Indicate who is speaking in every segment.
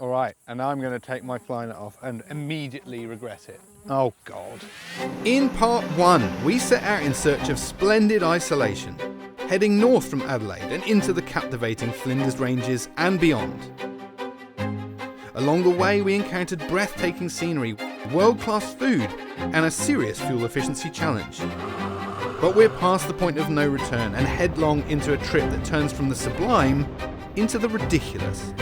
Speaker 1: All right, and now I'm going to take my fly net off and immediately regret it. Oh God.
Speaker 2: In part 1, we set out in search of splendid isolation, heading north from Adelaide and into the captivating Flinders Ranges and beyond. Along the way, we encountered breathtaking scenery, world-class food, and a serious fuel efficiency challenge. But we're past the point of no return and headlong into a trip that turns from the sublime into the ridiculous.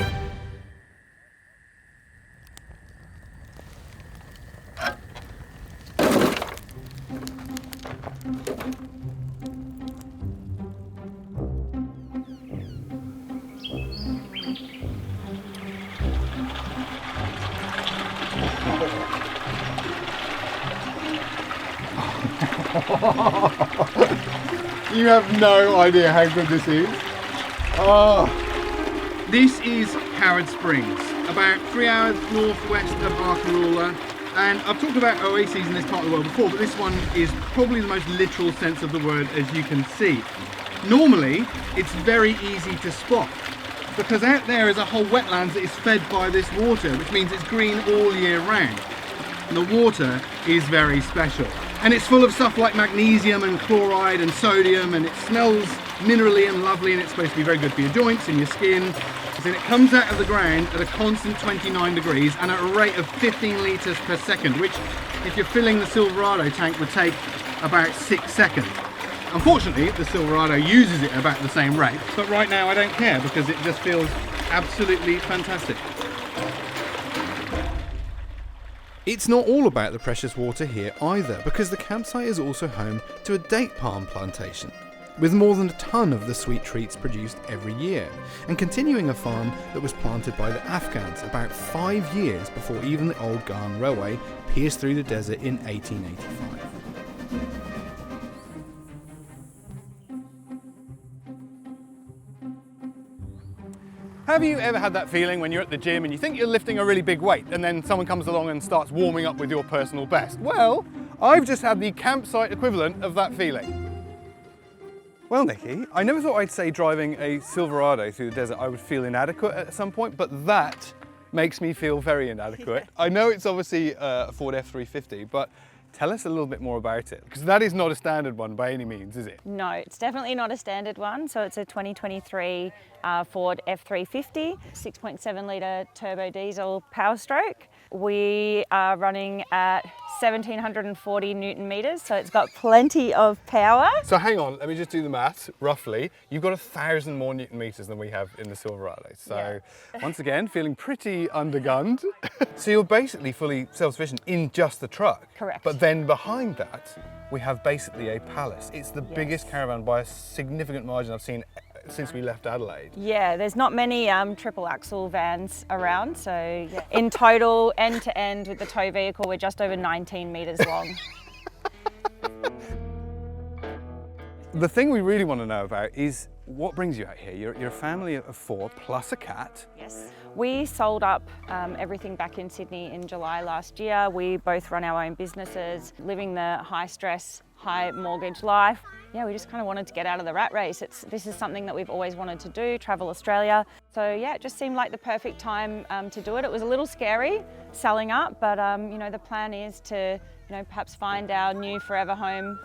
Speaker 1: You have no idea how good this is. Oh.
Speaker 3: This is Howard Springs, about 3 hours northwest of Arkaroola. And I've talked about oases in this part of the world before, but this one is probably the most literal sense of the word, as you can see. Normally, it's very easy to spot, because out there is a whole wetlands that is fed by this water, which means it's green all year round. And the water is very special. And it's full of stuff like magnesium and chloride and sodium, and it smells minerally and lovely, and it's supposed to be very good for your joints and your skin. And it comes out of the ground at a constant 29 degrees and at a rate of 15 litres per second, which, if you're filling the Silverado tank, would take about 6 seconds. Unfortunately, the Silverado uses it at about the same rate, but right now I don't care because it just feels absolutely fantastic.
Speaker 2: It's not all about the precious water here either, because the campsite is also home to a date palm plantation, with more than a ton of the sweet treats produced every year, and continuing a farm that was planted by the Afghans about 5 years before even the old Ghan Railway pierced through the desert in 1885.
Speaker 1: Have you ever had that feeling when you're at the gym and you think you're lifting a really big weight and then someone comes along and starts warming up with your personal best? Well, I've just had the campsite equivalent of that feeling. Well, Nikki, I never thought I'd say driving a Silverado through the desert I would feel inadequate at some point, but that makes me feel very inadequate. I know it's obviously a Ford F350, but tell us a little bit more about it, because that is not a standard one by any means, is it?
Speaker 4: No, it's definitely not a standard one. So it's a 2023 Ford F350, 6.7 litre turbo diesel power stroke. We are running at 1740 Newton meters, so it's got plenty of power.
Speaker 1: So hang on, let me just do the maths, roughly. You've got 1,000 more Newton meters than we have in the Silverado. So once again, feeling pretty undergunned. So you're basically fully self-sufficient in just the truck.
Speaker 4: Correct.
Speaker 1: But then behind that, we have basically a palace. It's the biggest caravan by a significant margin I've seen since we left Adelaide.
Speaker 4: Yeah, there's not many triple axle vans around, so in total, end to end with the tow vehicle, we're just over 19 meters long.
Speaker 1: The thing we really want to know about is what brings you out here. You're a family of 4 plus a cat.
Speaker 4: Yes. We sold up everything back in Sydney in July last year. We both run our own businesses, living the high stress, high mortgage life. Yeah, we just kind of wanted to get out of the rat race. This is something that we've always wanted to do, travel Australia. So yeah, it just seemed like the perfect time to do it. It was a little scary selling up, but you know, the plan is to perhaps find our new forever home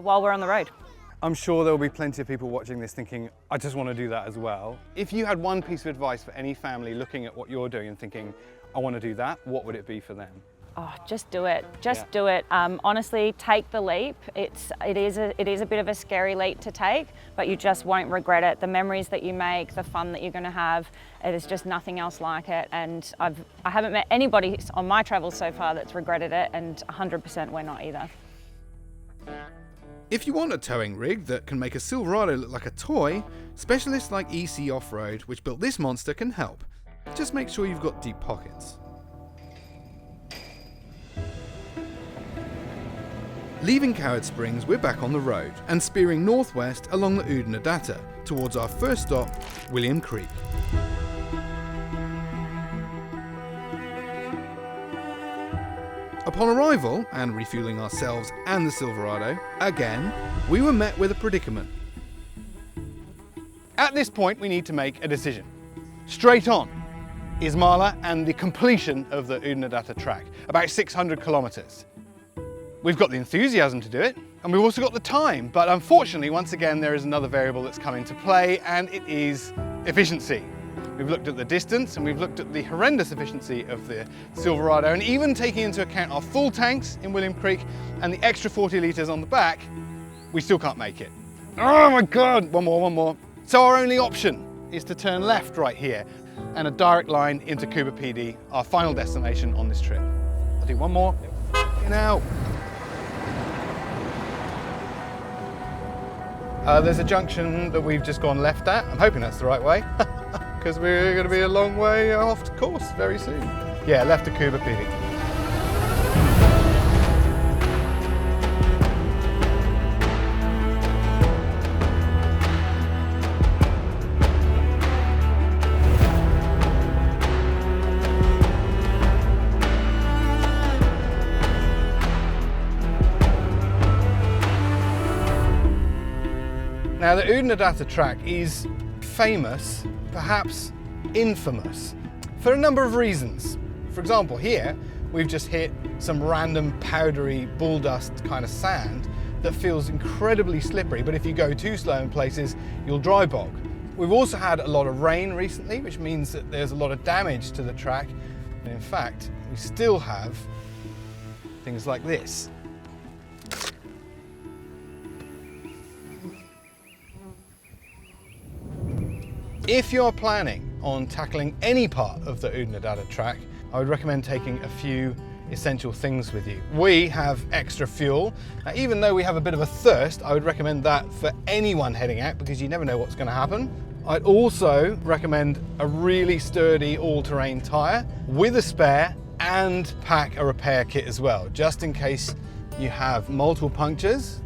Speaker 4: while we're on the road.
Speaker 1: I'm sure there will be plenty of people watching this thinking, I just want to do that as well. If you had one piece of advice for any family looking at what you're doing and thinking, I want to do that, what would it be for them?
Speaker 4: Oh, just do it. Just do it. Honestly, take the leap. It is a bit of a scary leap to take, but you just won't regret it. The memories that you make, the fun that you're going to have, there's just nothing else like it. And I haven't met anybody on my travels so far that's regretted it, and 100% we're not either.
Speaker 2: If you want a towing rig that can make a Silverado look like a toy, specialists like EC Off-Road, which built this monster, can help. Just make sure you've got deep pockets. Leaving Howard Springs, we're back on the road and spearing northwest along the Oodnadatta towards our first stop, William Creek. Upon arrival, and refueling ourselves and the Silverado, again, we were met with a predicament.
Speaker 1: At this point, we need to make a decision. Straight on. is Marla and the completion of the Oodnadatta Track, about 600 kilometers. We've got the enthusiasm to do it, and we've also got the time, but unfortunately, once again, there is another variable that's come into play, and it is efficiency. We've looked at the distance, and we've looked at the horrendous efficiency of the Silverado, and even taking into account our full tanks in William Creek and the extra 40 litres on the back, we still can't make it. Oh my God, one more. So our only option is to turn left right here, and a direct line into Coober Pedy, our final destination on this trip. I'll do one more. Now. There's a junction that we've just gone left at. I'm hoping that's the right way, because we're going to be a long way off course very soon. Yeah, left to Coober Pedy. Now the Oodnadatta Track is famous, perhaps infamous, for a number of reasons. For example, here we've just hit some random powdery bull dust kind of sand that feels incredibly slippery, but if you go too slow in places, you'll dry bog. We've also had a lot of rain recently, which means that there's a lot of damage to the track. And in fact, we still have things like this. If you're planning on tackling any part of the Oodnadatta Track, I would recommend taking a few essential things with you. We have extra fuel. Now, even though we have a bit of a thirst, I would recommend that for anyone heading out, because you never know what's going to happen. I'd also recommend a really sturdy all-terrain tyre with a spare, and pack a repair kit as well, just in case you have multiple punctures.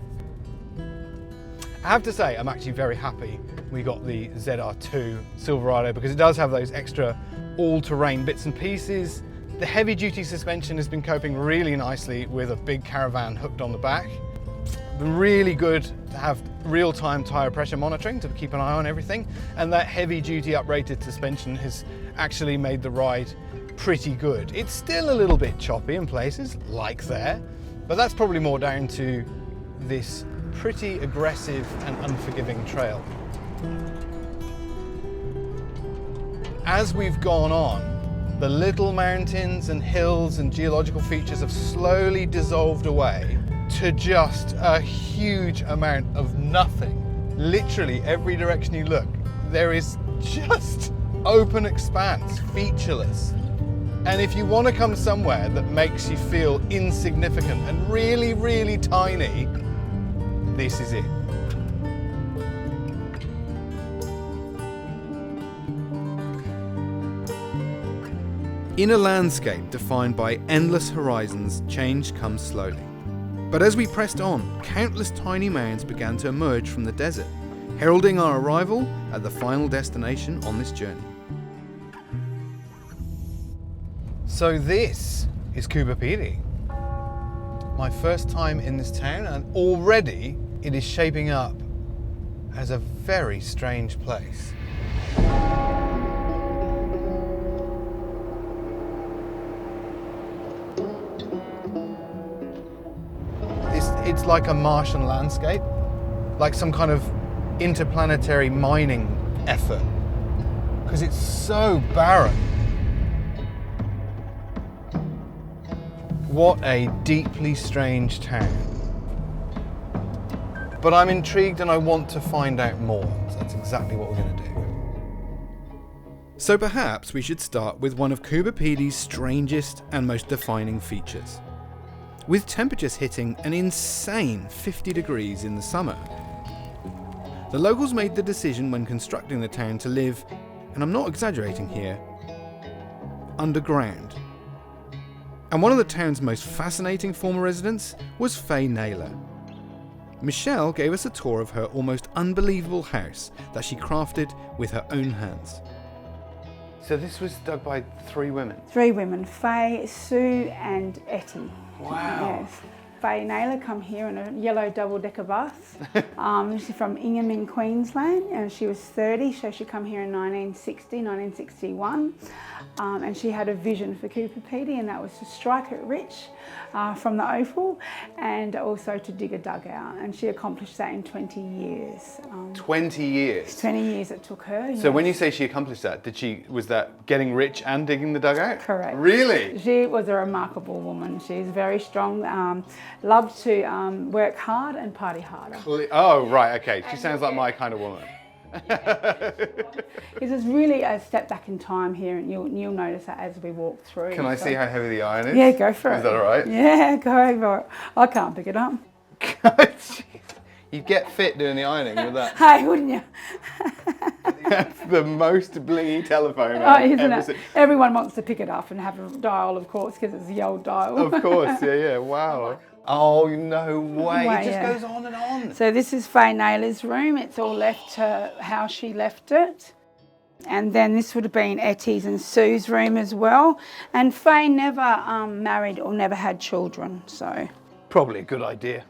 Speaker 1: I have to say, I'm actually very happy we got the ZR2 Silverado, because it does have those extra all-terrain bits and pieces. The heavy-duty suspension has been coping really nicely with a big caravan hooked on the back. Been really good to have real-time tyre pressure monitoring to keep an eye on everything, and that heavy-duty uprated suspension has actually made the ride pretty good. It's still a little bit choppy in places, like there, but that's probably more down to this pretty aggressive and unforgiving trail. As we've gone on, the little mountains and hills and geological features have slowly dissolved away to just a huge amount of nothing. Literally every direction you look, there is just open expanse, featureless. And if you want to come somewhere that makes you feel insignificant and really, really tiny, this is it.
Speaker 2: In a landscape defined by endless horizons, change comes slowly. But as we pressed on, countless tiny mounds began to emerge from the desert, heralding our arrival at the final destination on this journey.
Speaker 1: So this is Coober Pedy. My first time in this town, and already it is shaping up as a very strange place. It's like a Martian landscape, like some kind of interplanetary mining effort, because it's so barren. What a deeply strange town. But I'm intrigued and I want to find out more, so that's exactly what we're going to do.
Speaker 2: So perhaps we should start with one of Coober Pedy's strangest and most defining features. With temperatures hitting an insane 50 degrees in the summer, the locals made the decision when constructing the town to live, and I'm not exaggerating here, underground. And one of the town's most fascinating former residents was Faye Naylor. Michelle gave us a tour of her almost unbelievable house that she crafted with her own hands.
Speaker 1: So this was dug by 3 women?
Speaker 5: 3 women, Faye, Sue and Etty.
Speaker 1: Wow.
Speaker 5: Yes. Faye Naylor come here in a yellow double-decker bus. She's from Ingham in Queensland, and she was 30, so she come here in 1961. And she had a vision for Coober Pedy, and that was to strike it rich from the Opal, and also to dig a dugout. And she accomplished that in 20 years.
Speaker 1: 20 years?
Speaker 5: 20 years it took her.
Speaker 1: So when you say she accomplished that, was that getting rich and digging the dugout?
Speaker 5: Correct.
Speaker 1: Really?
Speaker 5: She was a remarkable woman. She's very strong, loved to work hard and party harder.
Speaker 1: Oh, right, okay. She sounds like my kind of woman.
Speaker 5: It's really a step back in time here, and you'll notice that as we walk through.
Speaker 1: Can I see how heavy the iron is?
Speaker 5: Yeah, go for it.
Speaker 1: Is that all right?
Speaker 5: Yeah, go for it. I can't pick it up.
Speaker 1: You'd get fit doing the ironing with that.
Speaker 5: Hey, wouldn't you?
Speaker 1: That's the most blingy telephone
Speaker 5: Isn't
Speaker 1: ever
Speaker 5: it?
Speaker 1: seen.
Speaker 5: Everyone wants to pick it up and have a dial, of course, because it's the old dial.
Speaker 1: Of course, yeah, wow. Oh, no way. It just
Speaker 5: yeah.
Speaker 1: goes on and on.
Speaker 5: So this is Faye Naylor's room. It's all left to how she left it. And then this would have been Ettie's and Sue's room as well. And Faye never married or never had children, so.
Speaker 1: Probably a good idea.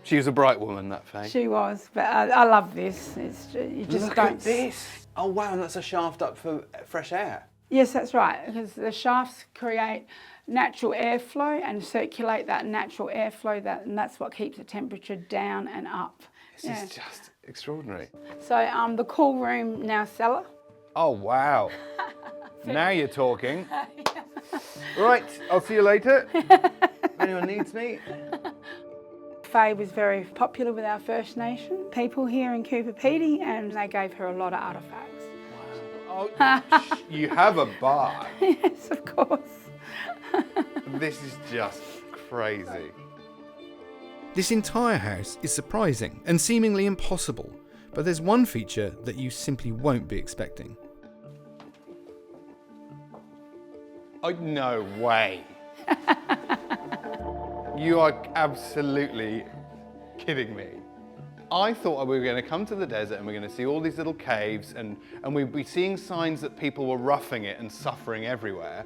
Speaker 1: She was a bright woman, that Faye.
Speaker 5: She was, but I love this. You just
Speaker 1: Look
Speaker 5: don't.
Speaker 1: at this. Oh, wow, and that's a shaft up for fresh air.
Speaker 5: Yes, that's right, because the shafts create natural airflow and circulate that natural airflow, and that's what keeps the temperature down and up.
Speaker 1: This is just extraordinary.
Speaker 5: So the cool room, now cellar.
Speaker 1: Oh, wow. Now you're talking. Right, I'll see you later. If anyone needs me.
Speaker 5: Faye was very popular with our First Nation people here in Coober Pedy, and they gave her a lot of artefacts.
Speaker 1: Wow. Oh, you have a bar.
Speaker 5: Yes, of course.
Speaker 1: This is just crazy.
Speaker 2: This entire house is surprising and seemingly impossible, but there's one feature that you simply won't be expecting.
Speaker 1: Oh, no way. You are absolutely kidding me. I thought we were going to come to the desert and we're going to see all these little caves and we'd be seeing signs that people were roughing it and suffering everywhere.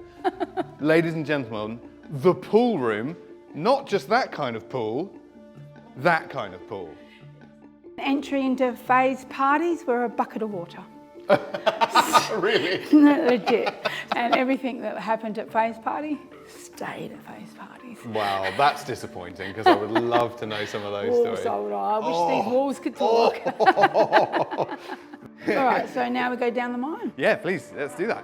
Speaker 1: Ladies and gentlemen, the pool room, not just that kind of pool, that kind of pool.
Speaker 5: Entry into Faye's parties were a bucket of water.
Speaker 1: Really?
Speaker 5: Legit. And everything that happened at Faye's party stayed at Faye's parties.
Speaker 1: Wow, that's disappointing because I would love to know some of those stories.
Speaker 5: I wish these walls could talk. All right, so now we go down the mine.
Speaker 1: Yeah, please, let's do that.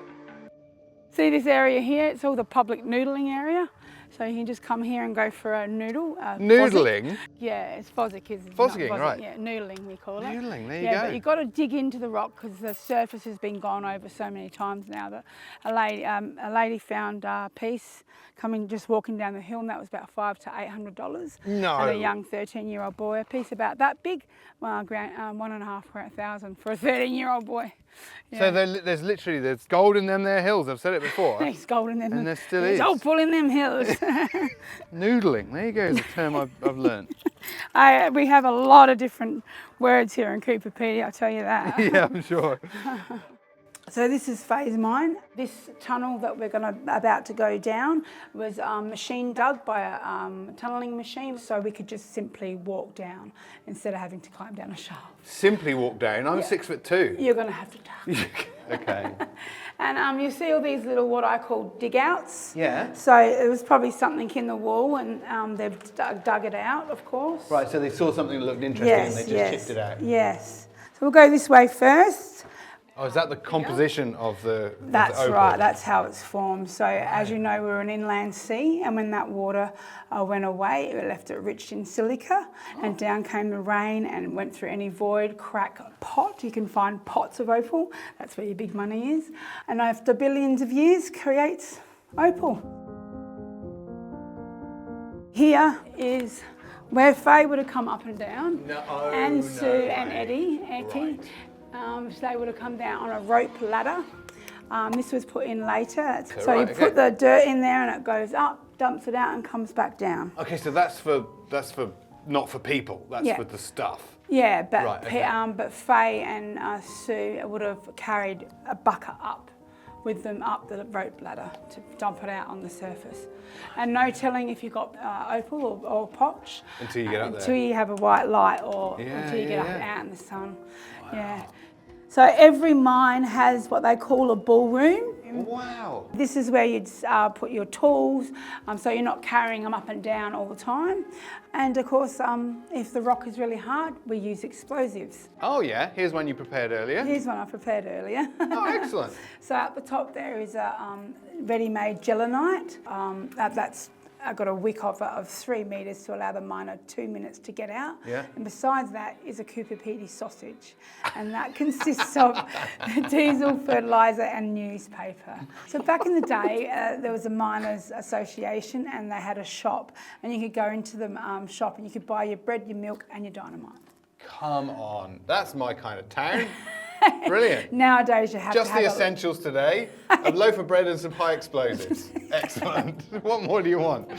Speaker 5: See this area here? It's all the public noodling area. So you can just come here and go for a noodle.
Speaker 1: Noodling?
Speaker 5: Fozzick. Yeah, it's fozzick.
Speaker 1: Fozzicking,
Speaker 5: not
Speaker 1: right.
Speaker 5: Yeah, noodling we call it.
Speaker 1: Noodling, there you
Speaker 5: Yeah,
Speaker 1: go.
Speaker 5: but you've got to dig into the rock because the surface has been gone over so many times now that a lady found a piece just walking down the hill, and that was about $500 to $800.
Speaker 1: No.
Speaker 5: And a young 13-year-old boy, a piece about that big, $1,500 for a 13-year-old boy. Yeah.
Speaker 1: So there's gold in them there hills, I've said it before.
Speaker 5: There's gold in them.
Speaker 1: And there still
Speaker 5: There's
Speaker 1: is.
Speaker 5: opal in them hills.
Speaker 1: Noodling, there you go, is a term I've learned.
Speaker 5: We have a lot of different words here in Coober Pedy, I'll tell you that.
Speaker 1: Yeah, I'm sure.
Speaker 5: So this is Faye's mine. This tunnel that we're about to go down was machine dug by a tunnelling machine, so we could just simply walk down instead of having to climb down a shaft.
Speaker 1: Simply walk down, I'm 6'2".
Speaker 5: You're going to have to dug.
Speaker 1: Okay.
Speaker 5: And you see all these little, what I call digouts.
Speaker 1: Yeah.
Speaker 5: So it was probably something in the wall, and they've dug it out, of course.
Speaker 1: Right, so they saw something that looked interesting and they just chipped it out.
Speaker 5: Yes. So we'll go this way first.
Speaker 1: Oh, is that the composition of the
Speaker 5: That's
Speaker 1: opal?
Speaker 5: right, that's how it's formed. So as you know, we're an inland sea, and when that water went away, it left it rich in silica, and down came the rain and went through any void, crack, pot. You can find pots of opal, that's where your big money is. And after billions of years, creates opal. Here is where Faye would have come up and down, and Sue and Etty.
Speaker 1: Right.
Speaker 5: So they would have come down on a rope ladder. This was put in later. So
Speaker 1: right,
Speaker 5: you put the dirt in there and it goes up, dumps it out and comes back down.
Speaker 1: Okay, so that's for not for people, that's
Speaker 5: Yeah.
Speaker 1: for the stuff.
Speaker 5: Yeah, but
Speaker 1: Right, okay.
Speaker 5: but Faye and Sue would have carried a bucket up with them up the rope ladder to dump it out on the surface. And no telling if you've got Opal or Potch.
Speaker 1: Until you get up there.
Speaker 5: Until you have a white light or
Speaker 1: Yeah,
Speaker 5: until you get up
Speaker 1: yeah.
Speaker 5: and out in the sun. Wow. Yeah. So every mine has what they call a bull room.
Speaker 1: Wow.
Speaker 5: This is where you'd put your tools, so you're not carrying them up and down all the time. And of course, if the rock is really hard, we use explosives.
Speaker 1: Oh yeah, here's one you prepared earlier.
Speaker 5: Here's one I prepared earlier.
Speaker 1: Oh, excellent.
Speaker 5: So at the top there is a ready-made gelinite. That's got a wick of 3 metres to allow the miner 2 minutes to get out.
Speaker 1: Yeah.
Speaker 5: And besides that is a Coober Pedy sausage. And that consists of diesel, fertiliser and newspaper. So back in the day, there was a miners' association and they had a shop. And you could go into the shop and you could buy your bread, your milk and your dynamite.
Speaker 1: Come on, that's my kind of town. Brilliant.
Speaker 5: Nowadays you have
Speaker 1: Just
Speaker 5: to have
Speaker 1: the essentials today, a loaf of bread and some high explosives. Excellent. What more do you want?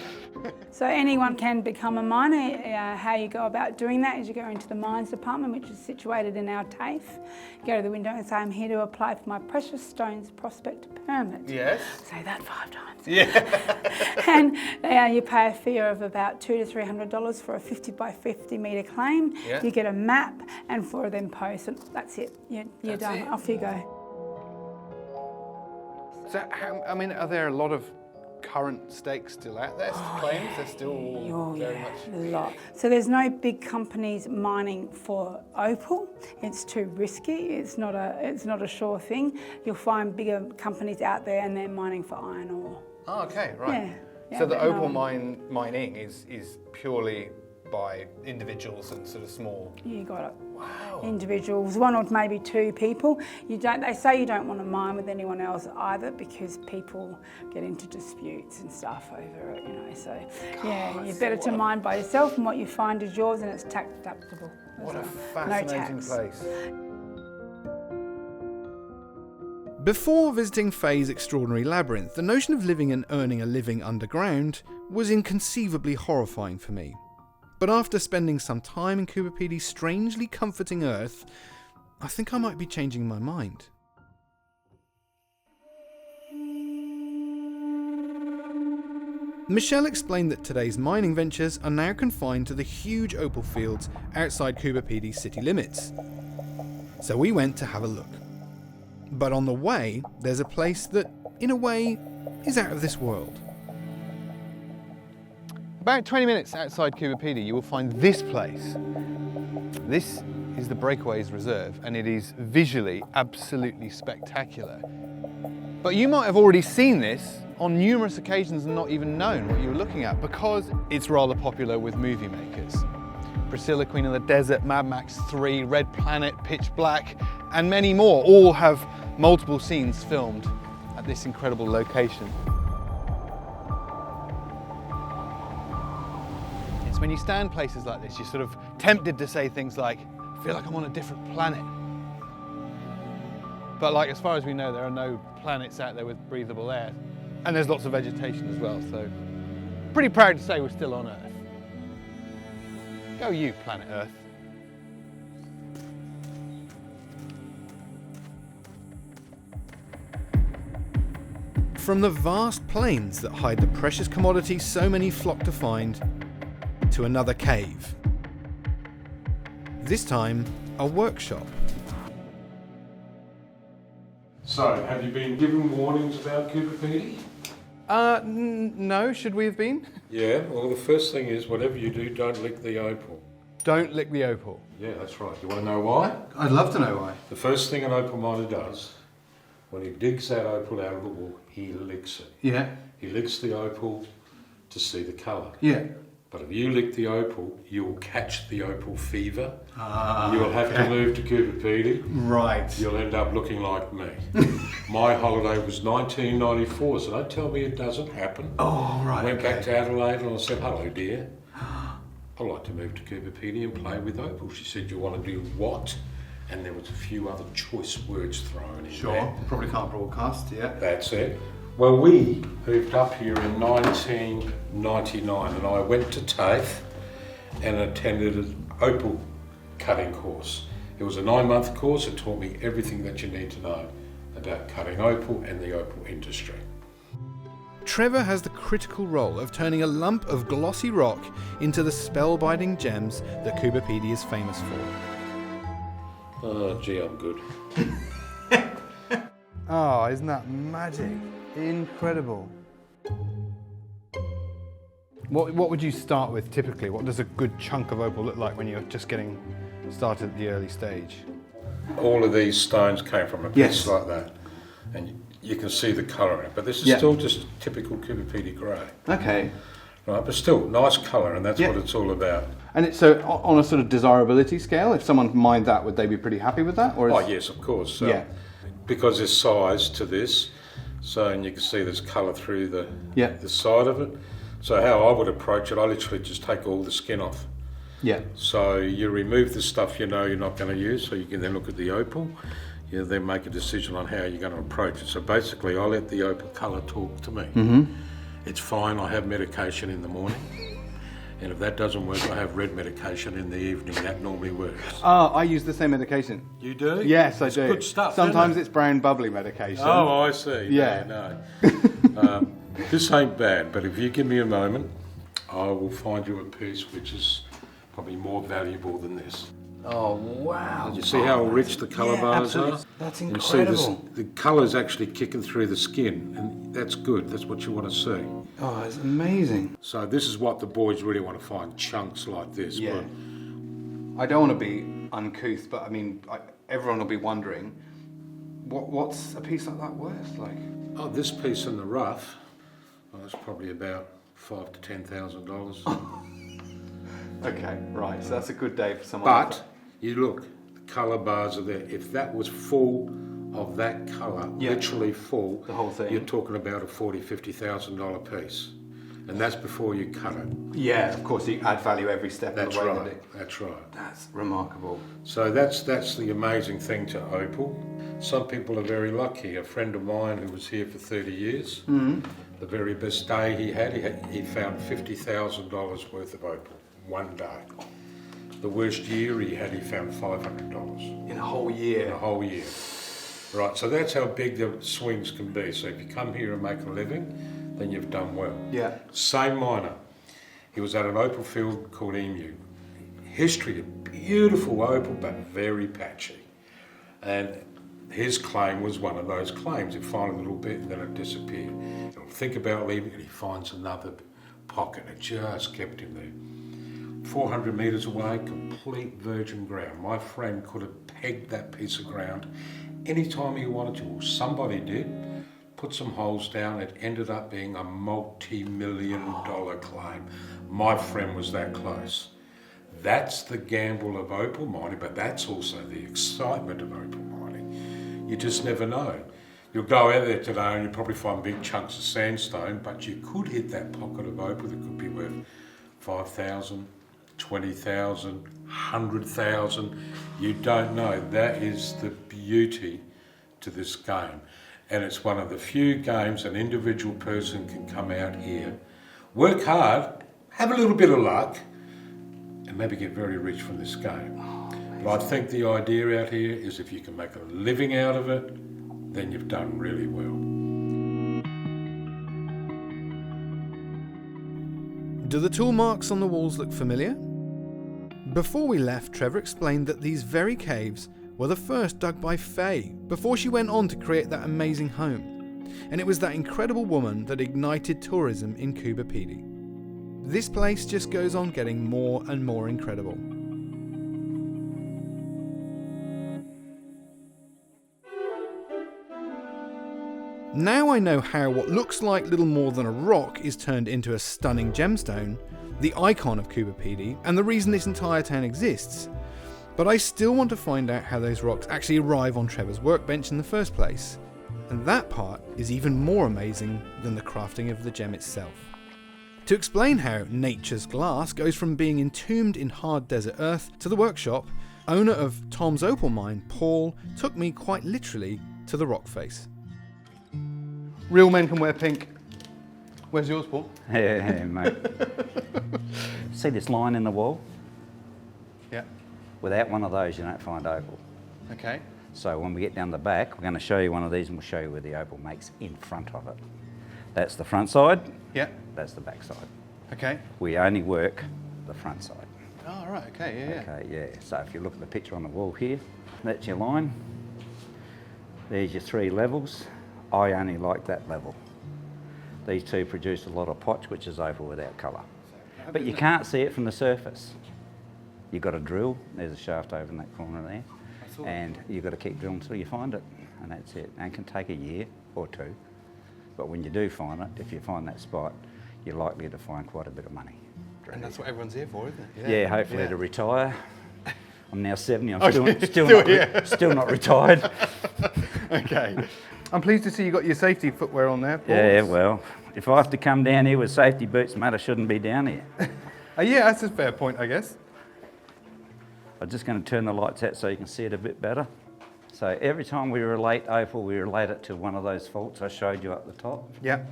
Speaker 5: So anyone can become a miner. How you go about doing that is you go into the mines department, which is situated in our TAFE. You go to the window and say, I'm here to apply for my precious stones prospect permit.
Speaker 1: Yes.
Speaker 5: Say that 5 times.
Speaker 1: Yeah.
Speaker 5: And you pay a fee of about $200 to $300 for a 50 by 50 metre claim.
Speaker 1: Yeah.
Speaker 5: You get a map and 4 of them posts, and that's it. You're done.
Speaker 1: it.
Speaker 5: Off you go.
Speaker 1: So, are there a lot of current stakes still out there? Claims? They're still very much...
Speaker 5: A lot. So there's no big companies mining for Opal. It's too risky. It's not a sure thing. You'll find bigger companies out there and they're mining for iron ore.
Speaker 1: Oh, okay, right.
Speaker 5: Yeah,
Speaker 1: So the
Speaker 5: but
Speaker 1: Opal
Speaker 5: no.
Speaker 1: mining is purely by individuals and sort of small...
Speaker 5: You got it.
Speaker 1: Wow.
Speaker 5: Individuals, 1 or maybe 2 people. They say you don't want to mine with anyone else either because people get into disputes and stuff over it, So you're better to mine by yourself, and what you find is yours, and it's tax deductible.
Speaker 1: What a
Speaker 5: No
Speaker 1: fascinating
Speaker 5: tax.
Speaker 1: place.
Speaker 2: Before visiting Faye's extraordinary labyrinth, the notion of living and earning a living underground was inconceivably horrifying for me. But after spending some time in Coober Pedy's strangely comforting earth, I think I might be changing my mind. Michelle explained that today's mining ventures are now confined to the huge opal fields outside Coober Pedy's city limits. So we went to have a look. But on the way, there's a place that, in a way, is out of this world.
Speaker 1: About 20 minutes outside Coober Pedy, you will find this place. This is the Breakaways Reserve, and it is visually absolutely spectacular. But you might have already seen this on numerous occasions and not even known what you were looking at, because it's rather popular with movie makers. Priscilla, Queen of the Desert, Mad Max 3, Red Planet, Pitch Black, and many more all have multiple scenes filmed at this incredible location. It's when you stand places like this, you're sort of tempted to say things like, I feel like I'm on a different planet. But like, as far as we know, there are no planets out there with breathable air. And there's lots of vegetation as well, so pretty proud to say we're still on Earth. Go you, planet Earth.
Speaker 2: From the vast plains that hide the precious commodity so many flock to find, to another cave. This time, a workshop.
Speaker 6: So, have you been given warnings about Coober Pedy?
Speaker 1: No, should we have been?
Speaker 6: Yeah, well, the first thing is, whatever you do, don't lick the opal.
Speaker 1: Don't lick the opal.
Speaker 6: Yeah, that's right. You want to know why?
Speaker 1: I'd love to know why.
Speaker 6: The first thing an opal miner does, when he digs that opal out of the wall, he licks it.
Speaker 1: Yeah.
Speaker 6: He licks the opal to see the colour.
Speaker 1: Yeah.
Speaker 6: But if you lick the opal, you'll catch the opal fever. You will have to move to Coober Pedy.
Speaker 1: Right.
Speaker 6: You'll end up looking like me. My holiday was 1994, so don't tell me it doesn't happen.
Speaker 1: Oh, right.
Speaker 6: I went back to Adelaide and I said, hello dear, I'd like to move to Coober Pedy and play with opal. She said, you want to do what? And there was a few other choice words thrown in there.
Speaker 1: Probably can't broadcast, yeah.
Speaker 6: That's it. Well, we moved up here in 1999 and I went to TAFE and attended an opal cutting course. It was a 9-month course. It taught me everything that you need to know about cutting opal and the opal industry.
Speaker 2: Trevor has the critical role of turning a lump of glossy rock into the spellbinding gems that Coober Pedy is famous for.
Speaker 6: Oh, gee, I'm good.
Speaker 1: Oh, isn't that magic? Incredible. What would you start with typically? What does a good chunk of opal look like when you're just getting started at the early stage?
Speaker 6: All of these stones came from a piece like that, and you can see the colour in it, but this is still just typical Coober Pedy grey.
Speaker 2: Okay.
Speaker 6: Right, but still, nice colour, and that's what it's all about.
Speaker 2: And it's so on a sort of desirability scale, if someone mined that, would they be pretty happy with that? Or
Speaker 6: Yes, of course. Because there's size to this, so and you can see there's colour through the side of it. So how I would approach it, I literally just take all the skin off.
Speaker 2: Yeah.
Speaker 6: So you remove the stuff you know you're not going to use, so you can then look at the opal. You then make a decision on how you're going to approach it. So basically, I let the opal colour talk to me. Mm-hmm. It's fine. I have medication in the morning, and if that doesn't work, I have red medication in the evening. That normally works.
Speaker 2: Oh, I use the same medication.
Speaker 6: You do?
Speaker 2: Yes, I
Speaker 6: it's
Speaker 2: do.
Speaker 6: Good stuff.
Speaker 2: Sometimes it's brown bubbly medication.
Speaker 6: Oh, I see.
Speaker 2: Yeah.
Speaker 6: No. This ain't bad, but if you give me a moment, I will find you a piece which is probably more valuable than this.
Speaker 2: Oh, wow.
Speaker 6: You see how rich the colour bars are?
Speaker 2: That's
Speaker 6: You
Speaker 2: incredible.
Speaker 6: see the colour's actually kicking through the skin, and that's good. That's what you want to see.
Speaker 2: Oh, it's amazing.
Speaker 6: So this is what the boys really want to find, chunks like this.
Speaker 2: Yeah.
Speaker 6: But
Speaker 2: I don't want to be uncouth, but I mean, everyone will be wondering, what's a piece like that worth? Like,
Speaker 6: this piece in the rough, it's probably about $5,000 to $10,000.
Speaker 2: okay, right. So that's a good day for someone.
Speaker 6: But you look, the colour bars are there. If that was full of that colour, literally full,
Speaker 2: the whole thing,
Speaker 6: you're talking about a $40,000, $50,000 piece, and that's before you cut it.
Speaker 2: Yeah, of course, you add value every step of the way.
Speaker 6: That's right.
Speaker 2: That's remarkable.
Speaker 6: So that's the amazing thing to opal. Some people are very lucky. A friend of mine who was here for 30 years, the very best day he found $50,000 worth of opal one day. The worst year he found $500.
Speaker 2: In a whole year?
Speaker 6: In a whole year. Right, so that's how big the swings can be. So if you come here and make a living, then you've done well.
Speaker 2: Yeah.
Speaker 6: Same miner. He was at an opal field called Emu. History of beautiful opal, but very patchy. And his claim was one of those claims. He'd find a little bit and then it disappeared. He'll think about leaving and he finds another pocket. It just kept him there. 400 metres away, complete virgin ground. My friend could have pegged that piece of ground anytime he wanted to, or somebody did, put some holes down. It ended up being a multi-million-dollar claim. My friend was that close. That's the gamble of opal mining, but that's also the excitement of opal mining. You just never know. You'll go out there today and you'll probably find big chunks of sandstone, but you could hit that pocket of opal that could be worth 5,000, 20,000, 100,000. You don't know. That is the beauty to this game. And it's one of the few games an individual person can come out here, work hard, have a little bit of luck, and maybe get very rich from this game. But I think the idea out here is if you can make a living out of it, then you've done really well.
Speaker 2: Do the tool marks on the walls look familiar? Before we left, Trevor explained that these very caves were the first dug by Faye before she went on to create that amazing home. And it was that incredible woman that ignited tourism in Coober Pedy. This place just goes on getting more and more incredible. Now I know how what looks like little more than a rock is turned into a stunning gemstone, the icon of Coober Pedy, and the reason this entire town exists. But I still want to find out how those rocks actually arrive on Trevor's workbench in the first place. And that part is even more amazing than the crafting of the gem itself. To explain how nature's glass goes from being entombed in hard desert earth to the workshop, owner of Tom's Opal mine, Paul, took me quite literally to the rock face.
Speaker 1: Real men can wear pink. Where's yours, Paul?
Speaker 7: Hey, mate. See this line in the wall?
Speaker 1: Yeah.
Speaker 7: Without one of those, you don't find opal.
Speaker 1: Okay.
Speaker 7: So when we get down the back, we're going to show you one of these and we'll show you where the Opal makes in front of it. That's the front side.
Speaker 1: Yeah.
Speaker 7: That's the back side.
Speaker 1: Okay.
Speaker 7: We only work the front side.
Speaker 1: Oh, right, okay, yeah, yeah.
Speaker 7: Okay, yeah. So if you look at the picture on the wall here, that's your line. There's your 3 levels. I only like that level. These 2 produce a lot of potch, which is Opal without colour. But you can't see it from the surface. You've got to drill. There's a shaft over in that corner there. And you've got to keep drilling until you find it. And that's it. And it can take a year or 2. But when you do find it, if you find that spot, you're likely to find quite a bit of money.
Speaker 1: And that's what everyone's here for, isn't it?
Speaker 7: Yeah, hopefully to retire. I'm now 70, I'm still not retired.
Speaker 1: Okay. I'm pleased to see you got your safety footwear on there, Paul.
Speaker 7: Yeah, well, if I have to come down here with safety boots, mate, I shouldn't be down here.
Speaker 1: Yeah, that's a fair point, I guess.
Speaker 7: I'm just going to turn the lights out so you can see it a bit better. So every time we relate Opal, we relate it to one of those faults I showed you up the top.
Speaker 1: Yeah.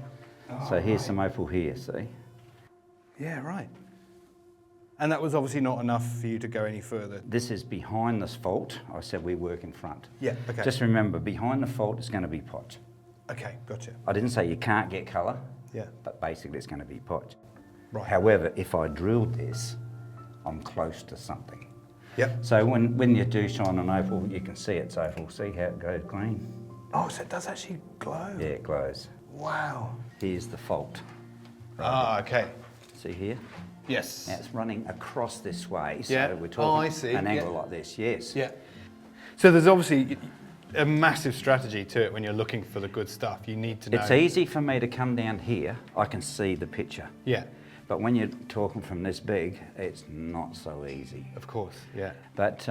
Speaker 7: So here's some Opal here, see?
Speaker 1: Yeah, right. And that was obviously not enough for you to go any further.
Speaker 7: This is behind this fault. I said we work in front.
Speaker 1: Yeah, okay.
Speaker 7: Just remember, behind the fault is going to be potch.
Speaker 1: Okay, gotcha.
Speaker 7: I didn't say you can't get colour,
Speaker 1: Yeah.
Speaker 7: but basically it's going to be potch.
Speaker 1: Right.
Speaker 7: However, if I drilled this, I'm close to something.
Speaker 1: Yep.
Speaker 7: So when you do shine an Opal, you can see it's Opal. See how it goes green?
Speaker 1: Oh, so it does actually glow?
Speaker 7: Yeah, it glows.
Speaker 1: Wow.
Speaker 7: Here's the fault.
Speaker 1: Ah, okay.
Speaker 7: See here?
Speaker 1: Yes.
Speaker 7: Now it's running across this way, so
Speaker 1: Yeah.
Speaker 7: we're talking
Speaker 1: I see.
Speaker 7: an angle
Speaker 1: Yeah.
Speaker 7: like this, yes.
Speaker 1: Yeah. So there's obviously a massive strategy to it when you're looking for the good stuff. You need to know.
Speaker 7: It's easy for me to come down here, I can see the picture.
Speaker 1: Yeah,
Speaker 7: But when you're talking from this big, it's not so easy.
Speaker 1: of course, yeah.
Speaker 7: But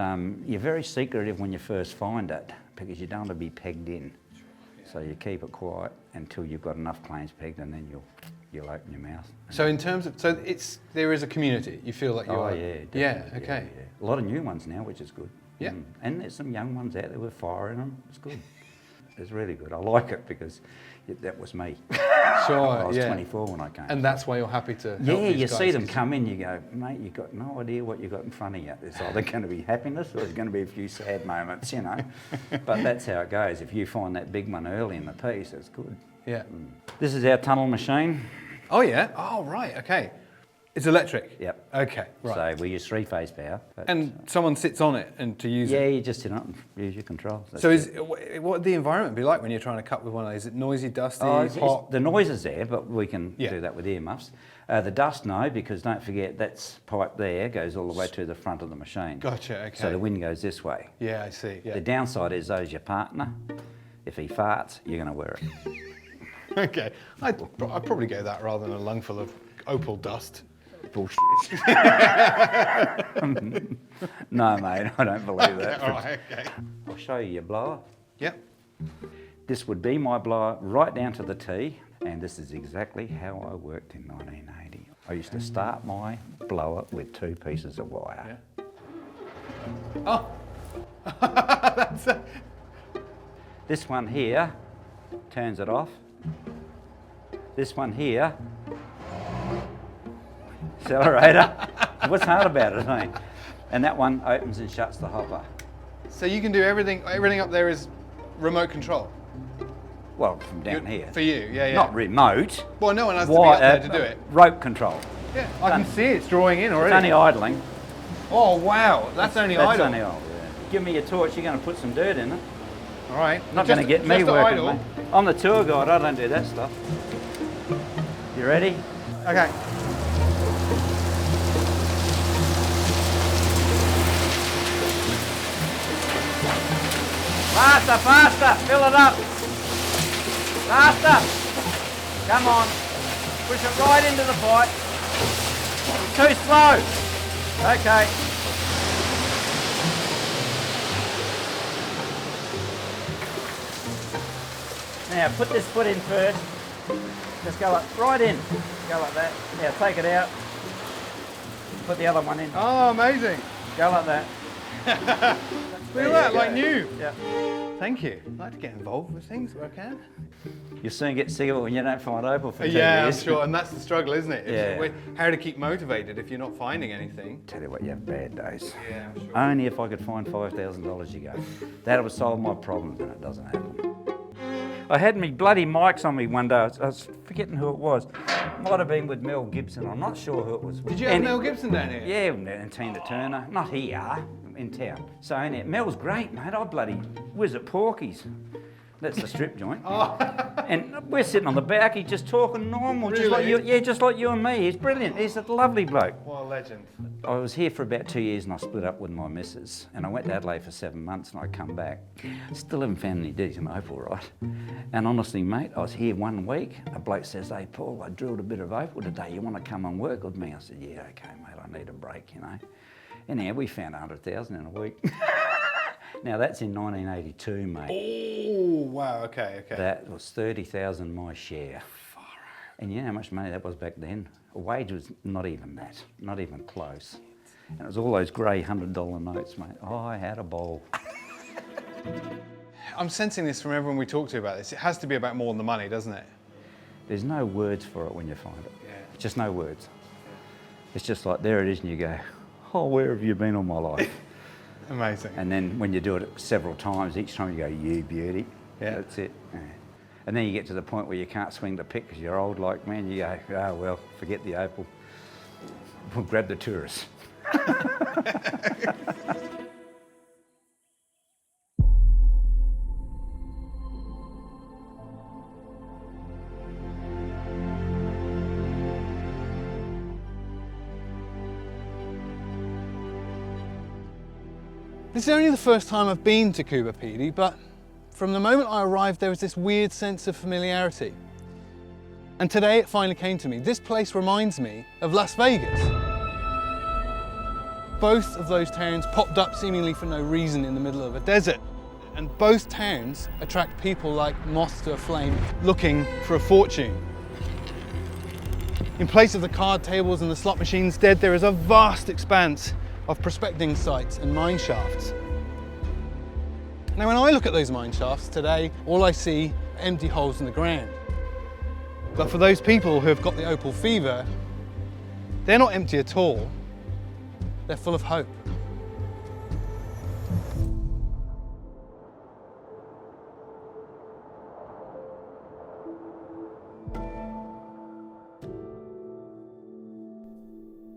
Speaker 7: you're very secretive when you first find it because you don't want to be pegged in. So you keep it quiet until you've got enough claims pegged and then you'll open your mouth.
Speaker 1: So in terms of, there is a community. You feel like you
Speaker 7: Oh
Speaker 1: are.
Speaker 7: yeah,
Speaker 1: Yeah,
Speaker 7: definitely,
Speaker 1: okay.
Speaker 7: yeah. A lot of new ones now, which is good.
Speaker 1: Yeah.
Speaker 7: And there's some young ones out there with fire in them. It's good. It's really good. I like it because that was me.
Speaker 1: Sure,
Speaker 7: I was
Speaker 1: yeah.
Speaker 7: 24 when I came.
Speaker 1: And that's why you're happy to help
Speaker 7: yeah,
Speaker 1: these
Speaker 7: you
Speaker 1: guys,
Speaker 7: see them
Speaker 1: 'cause-
Speaker 7: come in, you go, mate, you've got no idea what you've got in front of you. It's either going to be happiness or there's going to be a few sad moments, you know. But that's how it goes. If you find that big one early in the piece, it's good.
Speaker 1: Yeah.
Speaker 7: This is our tunnel machine.
Speaker 1: Oh yeah. Oh right. Okay. It's electric.
Speaker 7: Yep.
Speaker 1: Okay. Right.
Speaker 7: So we use 3-phase power. but,
Speaker 1: And someone sits on it and to use
Speaker 7: yeah,
Speaker 1: it.
Speaker 7: you just sit up and use your controls. That's
Speaker 1: So
Speaker 7: it.
Speaker 1: what would the environment be like when you're trying to cut with one of these? Is it noisy, dusty, hot?
Speaker 7: The noise is there, but we can
Speaker 1: Yeah.
Speaker 7: do that with earmuffs. The dust, no, because don't forget that's pipe there goes all the way to the front of the machine.
Speaker 1: Gotcha. Okay.
Speaker 7: So the wind goes this way.
Speaker 1: Yeah, I see. Yeah.
Speaker 7: The downside is those your partner. If he farts, you're going to wear it.
Speaker 1: Okay. I'd probably go that rather than a lungful of Opal dust.
Speaker 7: Bullshit. No, mate, I don't believe that.
Speaker 1: All right. Okay.
Speaker 7: I'll show you your blower.
Speaker 1: Yep.
Speaker 7: This would be my blower right down to the T, and this is exactly how I worked in 1980. I used to start my blower with 2 pieces of wire.
Speaker 1: Yeah. Oh. That's a...
Speaker 7: This one here turns it off. This one here, accelerator. What's hard about it, eh? And that one opens and shuts the hopper.
Speaker 1: So you can do everything. Everything up there is remote control.
Speaker 7: Well, from down here.
Speaker 1: For you, yeah, yeah.
Speaker 7: Not remote.
Speaker 1: Well, no one has to be up there to do it.
Speaker 7: Rope control.
Speaker 1: Yeah, I can see it's drawing in already.
Speaker 7: It's only idling.
Speaker 1: Oh wow, that's only
Speaker 7: That's
Speaker 1: idle.
Speaker 7: only idle, yeah. Give me your torch, you're going to put some dirt in it.
Speaker 1: All right.
Speaker 7: Not going to get me
Speaker 1: just
Speaker 7: working,
Speaker 1: idle.
Speaker 7: mate. I'm the tour guide, I don't do that stuff. You ready?
Speaker 1: Okay.
Speaker 7: Faster, faster, fill it up. Faster. Come on. Push it right into the pipe. Too slow. Okay. Now put this foot in first. Just go like right in. Go like that. Now take it out. Put the other one in.
Speaker 1: Oh, amazing.
Speaker 7: Go like that.
Speaker 1: Look at that, like new. Yeah. Thank you. I like to get involved with things where I can.
Speaker 7: You soon get sick of it when you don't find Opal for 2
Speaker 1: Yeah,
Speaker 7: years.
Speaker 1: I'm sure, and that's the struggle, isn't it?
Speaker 7: Yeah.
Speaker 1: How to keep motivated if you're not finding anything.
Speaker 7: Tell you what, you have bad days.
Speaker 1: Yeah, I'm sure.
Speaker 7: Only if I could find $5,000 you go. That would solve my problems, and it doesn't happen. I had me bloody mics on me one day. I was forgetting who it was. Might have been with Mel Gibson. I'm not sure who it was with.
Speaker 1: Did you have Mel Gibson down here?
Speaker 7: Yeah, and Tina Turner. Not here, in town. So anyhow, Mel's great, mate. I bloody was at Porky's. That's the strip joint.
Speaker 1: Oh.
Speaker 7: And we're sitting on the back, he's just talking normal, just like you, just like you and me. He's brilliant. He's a lovely bloke.
Speaker 1: What a legend.
Speaker 7: I was here for about 2 years and I split up with my missus. And I went to Adelaide for 7 months and I come back. Still haven't found any decent Opal, right? And honestly, mate, I was here 1 week. A bloke says, "Hey, Paul, I drilled a bit of Opal today. You want to come and work with me?" I said, "Yeah, okay, mate, I need a break, you know." Anyhow, we found 100,000 in a week. Now that's in 1982, mate.
Speaker 1: Oh, wow, okay.
Speaker 7: That was 30,000 my share. And you know how much money that was back then? A wage was not even that, not even close. And it was all those grey $100 notes, mate. Oh, I had a bowl.
Speaker 1: I'm sensing this from everyone we talk to about this. It has to be about more than the money, doesn't it?
Speaker 7: There's no words for it when you find it.
Speaker 1: Yeah.
Speaker 7: Just no words. It's just like, there it is, and you go, "Oh, where have you been all my life?"
Speaker 1: Amazing.
Speaker 7: And then when you do it several times, each time you go, "You beauty."
Speaker 1: Yeah.
Speaker 7: That's it. Yeah. And then you get to the point where you can't swing the pick because you're old like me, and you go, "Oh, well, forget the Opal. We'll grab the tourist."
Speaker 1: This is only the first time I've been to Coober Pedy, but from the moment I arrived there was this weird sense of familiarity. And today it finally came to me. This place reminds me of Las Vegas. Both of those towns popped up seemingly for no reason in the middle of a desert. And both towns attract people like moths to a flame looking for a fortune. In place of the card tables and the slot machines, instead there is a vast expanse of prospecting sites and mine shafts. Now when I look at those mine shafts today, all I see are empty holes in the ground. But for those people who have got the Opal fever, they're not empty at all. They're full of hope.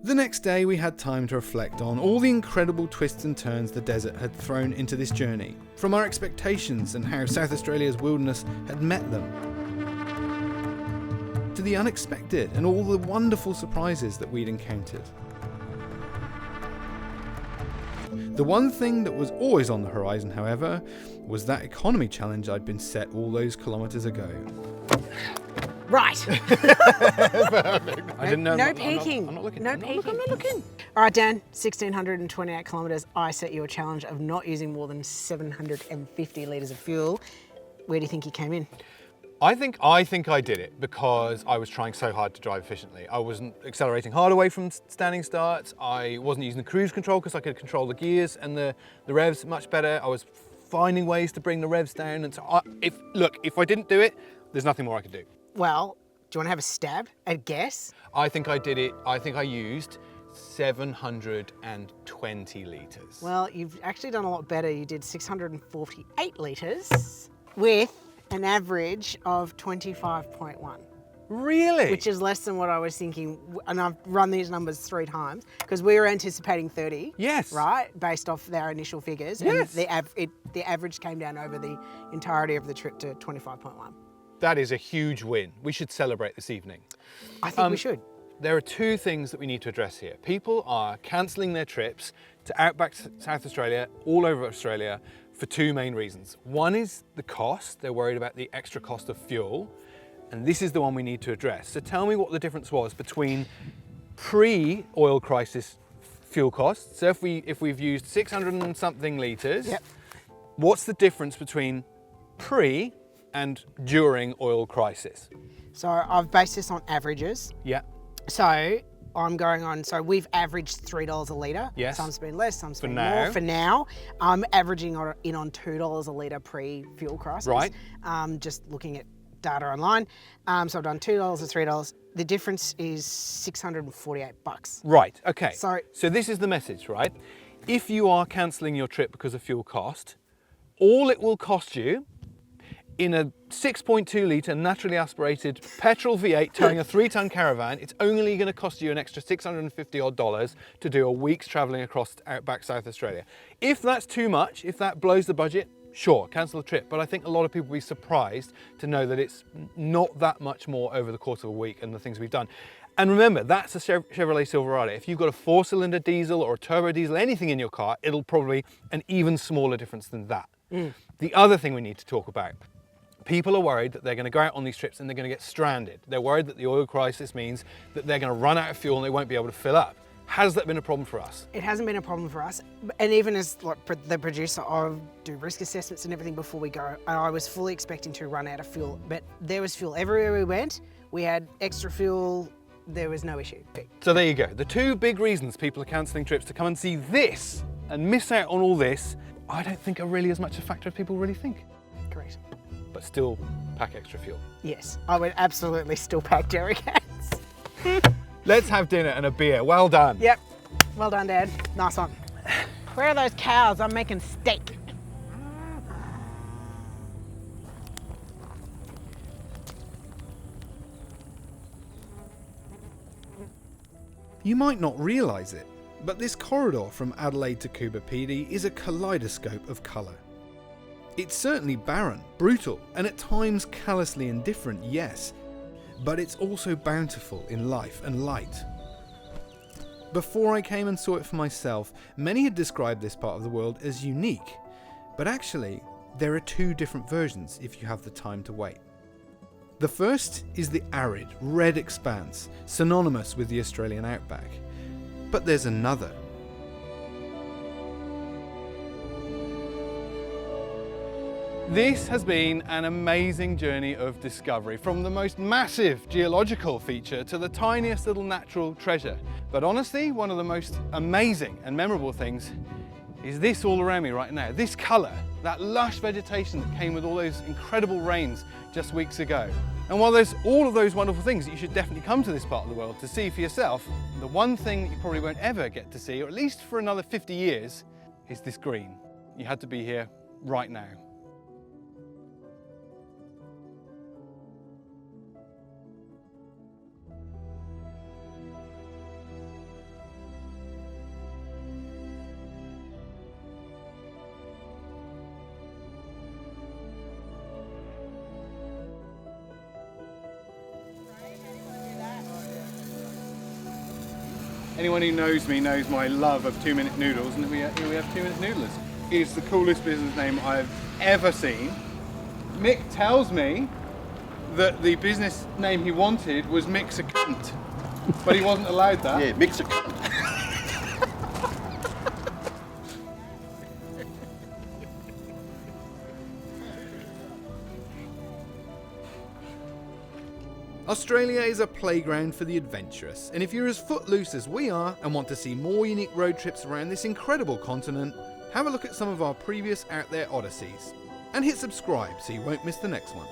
Speaker 2: The next day we had time to reflect on all the incredible twists and turns the desert had thrown into this journey, from our expectations and how South Australia's wilderness had met them, to the unexpected and all the wonderful surprises that we'd encountered. The one thing that was always on the horizon, however, was that economy challenge I'd been set all those kilometres ago.
Speaker 8: Right.
Speaker 1: I didn't know.
Speaker 8: No peeking.
Speaker 1: I'm not looking.
Speaker 8: No peeking. I'm not looking. All right, Dan, 1,628 kilometres. I set you a challenge of not using more than 750 litres of fuel. Where do you think you came in?
Speaker 1: I think I did it because I was trying so hard to drive efficiently. I wasn't accelerating hard away from standing starts. I wasn't using the cruise control because I could control the gears and the revs much better. I was finding ways to bring the revs down. And so, if I didn't do it, there's nothing more I could do.
Speaker 8: Well, do you want to have a stab at a guess?
Speaker 1: I think I did it. I think I used 720 litres.
Speaker 8: Well, you've actually done a lot better. You did 648 litres with an average of 25.1.
Speaker 1: Really?
Speaker 8: Which is less than what I was thinking, and I've run these numbers 3 times because we were anticipating 30.
Speaker 1: Yes.
Speaker 8: Right, based off their initial figures.
Speaker 1: Yes.
Speaker 8: And the average came down over the entirety of the trip to 25.1.
Speaker 1: That is a huge win. We should celebrate this evening.
Speaker 8: I think we should.
Speaker 1: There are 2 things that we need to address here. People are cancelling their trips to Outback South Australia, all over Australia, for 2 main reasons. One is the cost. They're worried about the extra cost of fuel. And this is the one we need to address. So tell me what the difference was between pre-oil crisis fuel costs. So if we've used 600 and something litres,
Speaker 8: Yep.
Speaker 1: What's the difference between pre and during oil crisis?
Speaker 8: So I've based this on averages.
Speaker 1: Yeah.
Speaker 8: So I'm going on, so we've averaged $3 a litre.
Speaker 1: Yes.
Speaker 8: Some's been less, some's been
Speaker 1: now.
Speaker 8: more. For now, I'm averaging on $2 a litre pre-fuel crisis.
Speaker 1: Right.
Speaker 8: Just looking at data online. So I've done $2 or $3. The difference is $648.
Speaker 1: Right, okay.
Speaker 8: So
Speaker 1: this is the message, right? If you are cancelling your trip because of fuel cost, all it will cost you in a 6.2 litre naturally aspirated petrol V8 towing a 3-ton caravan, it's only going to cost you an extra $650 odd to do a week's travelling across Outback South Australia. If that's too much, if that blows the budget, sure, cancel the trip. But I think a lot of people will be surprised to know that it's not that much more over the course of a week and the things we've done. And remember, that's a Chevrolet Silverado. If you've got a 4-cylinder diesel or a turbo diesel, anything in your car, it'll probably an even smaller difference than that. The other thing we need to talk about, people are worried that they're going to go out on these trips and they're going to get stranded. They're worried that the oil crisis means that they're going to run out of fuel and they won't be able to fill up. Has that been a problem for us?
Speaker 8: it hasn't been a problem for us. And even as like, the producer, I do risk assessments and everything before we go. And I was fully expecting to run out of fuel, but there was fuel everywhere we went. We had extra fuel. There was no issue.
Speaker 1: So there you go. The two big reasons people are cancelling trips to come and see this and miss out on all this, I don't think are really as much a factor as people really think.
Speaker 8: Correct.
Speaker 1: But still pack extra fuel.
Speaker 8: Yes, I would absolutely still pack jerry cans.
Speaker 1: Let's have dinner and a beer. Well done.
Speaker 8: Yep. Well done, Dad. Nice one. Where are those cows? I'm making steak.
Speaker 2: You might not realise it, but this corridor from Adelaide to Coober Pedy is a kaleidoscope of colour. It's certainly barren, brutal, and at times callously indifferent, yes, but it's also bountiful in life and light. Before I came and saw it for myself, many had described this part of the world as unique, but actually, there are two different versions if you have the time to wait. The first is the arid, red expanse, synonymous with the Australian outback. But there's another.
Speaker 1: This has been an amazing journey of discovery, from the most massive geological feature to the tiniest little natural treasure. But honestly, one of the most amazing and memorable things is this all around me right now. This colour, that lush vegetation that came with all those incredible rains just weeks ago. And while there's all of those wonderful things that you should definitely come to this part of the world to see for yourself, the one thing that you probably won't ever get to see, or at least for another 50 years, is this green. You had to be here right now. Anyone who knows me knows my love of 2-minute noodles, and here we have 2-minute noodlers. It is the coolest business name I've ever seen. Mick tells me that the business name he wanted was Mix a Cunt, but he wasn't allowed that.
Speaker 9: Yeah, Mix a Cunt.
Speaker 2: Australia is a playground for the adventurous, and if you're as footloose as we are and want to see more unique road trips around this incredible continent, have a look at some of our previous Out There Odysseys, and hit subscribe so you won't miss the next one.